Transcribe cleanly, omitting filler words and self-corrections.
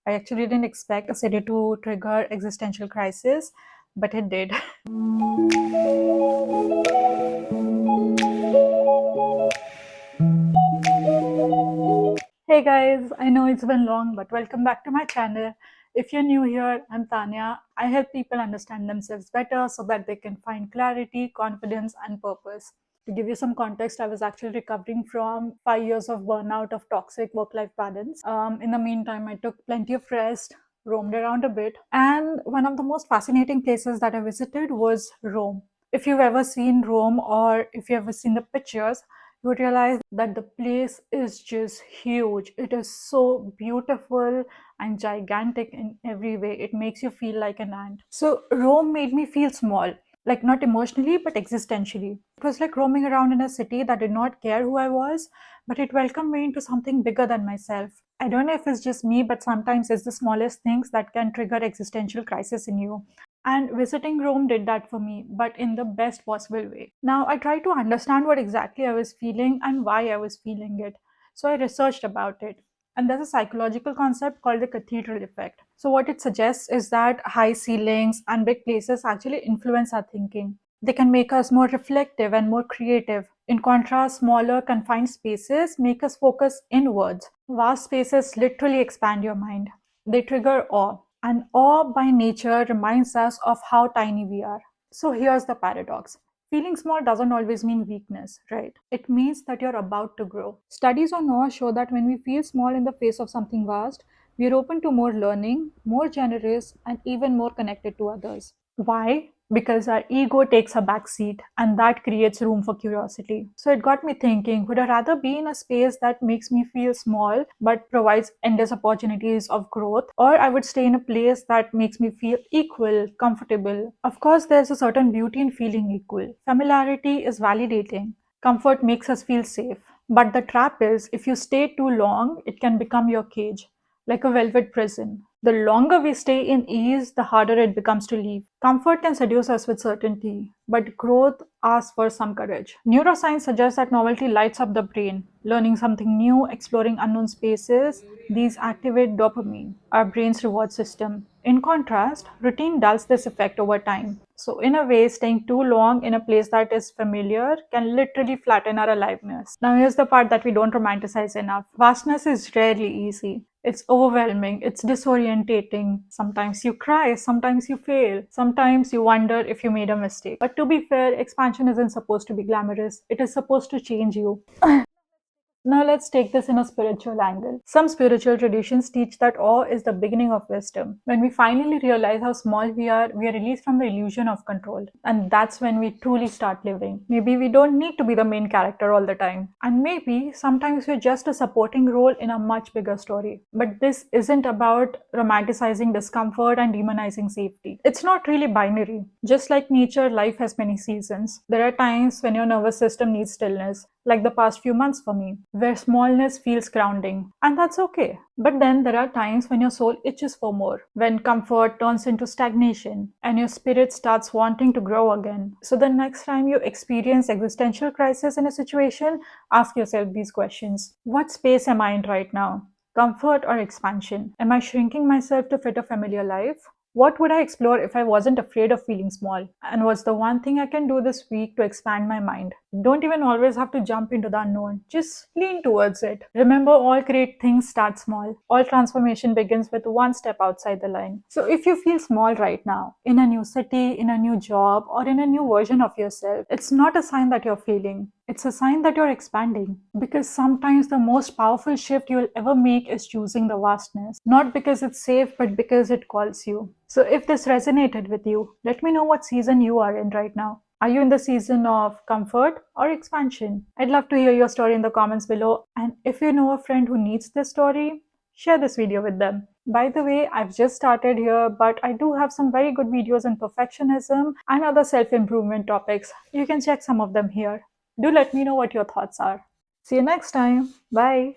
I actually didn't expect a city to trigger existential crisis, but it did. Hey guys, I know it's been long, but welcome back to my channel. If you're new here, I'm Tanya. I help people understand themselves better so that they can find clarity, confidence, and purpose. To give you some context, I was actually recovering from 5 years of burnout of toxic work life balance. In the meantime, I took plenty of rest, roamed around a bit, and one of the most fascinating places that I visited was Rome. If you've ever seen Rome or if you've ever seen the pictures, you would realize that the place is just huge. It is so beautiful and gigantic in every way. It makes you feel like an ant. So, Rome made me feel small, like not emotionally, but existentially. It was like roaming around in a city that did not care who I was, but it welcomed me into something bigger than myself. I don't know if it's just me, but sometimes it's the smallest things that can trigger existential crisis in you. And visiting Rome did that for me, but in the best possible way. Now, I tried to understand what exactly I was feeling and why I was feeling it. So I researched about it. And there's a psychological concept called the cathedral effect. So, what it suggests is that high ceilings and big places actually influence our thinking. They can make us more reflective and more creative. In contrast, smaller, confined spaces make us focus inwards. Vast spaces literally expand your mind. They trigger awe, and awe by nature reminds us of how tiny we are. So here's the paradox. Feeling small doesn't always mean weakness, right? It means that you're about to grow. Studies on awe show that when we feel small in the face of something vast, we're open to more learning, more generous, and even more connected to others. Why? Because our ego takes a back seat and that creates room for curiosity. So it got me thinking, would I rather be in a space that makes me feel small but provides endless opportunities of growth, or I would stay in a place that makes me feel equal, comfortable? Of course, there's a certain beauty in feeling equal. Familiarity is validating. Comfort makes us feel safe. But the trap is, if you stay too long, it can become your cage, like a velvet prison. The longer we stay in ease, the harder it becomes to leave. Comfort can seduce us with certainty, but growth asks for some courage. Neuroscience suggests that novelty lights up the brain. Learning something new, exploring unknown spaces, these activate dopamine, our brain's reward system. In contrast, routine dulls this effect over time. So, in a way, staying too long in a place that is familiar can literally flatten our aliveness. Now, here's the part that we don't romanticize enough. Vastness is rarely easy. It's overwhelming, it's disorientating. Sometimes you cry, sometimes you fail, sometimes you wonder if you made a mistake. But to be fair, expansion isn't supposed to be glamorous, it is supposed to change you. Now let's take this in a spiritual angle. Some spiritual traditions teach that awe is the beginning of wisdom. When we finally realize how small we are released from the illusion of control. And that's when we truly start living. Maybe we don't need to be the main character all the time. And maybe sometimes we're just a supporting role in a much bigger story. But this isn't about romanticizing discomfort and demonizing safety. It's not really binary. Just like nature, life has many seasons. There are times when your nervous system needs stillness, like the past few months for me, where smallness feels grounding. And that's okay. But then there are times when your soul itches for more, when comfort turns into stagnation, and your spirit starts wanting to grow again. So the next time you experience existential crisis in a situation, ask yourself these questions. What space am I in right now? Comfort or expansion? Am I shrinking myself to fit a familiar life? What would I explore if I wasn't afraid of feeling small? And what's the one thing I can do this week to expand my mind? Don't even always have to jump into the unknown. Just lean towards it. Remember, all great things start small. All transformation begins with one step outside the line. So if you feel small right now, in a new city, in a new job, or in a new version of yourself, it's not a sign that you're failing. It's a sign that you're expanding. Because sometimes the most powerful shift you'll ever make is choosing the vastness. Not because it's safe, but because it calls you. So if this resonated with you, let me know what season you are in right now. Are you in the season of comfort or expansion? I'd love to hear your story in the comments below. And if you know a friend who needs this story, share this video with them. By the way, I've just started here, but I do have some very good videos on perfectionism and other self-improvement topics. You can check some of them here. Do let me know what your thoughts are. See you next time. Bye.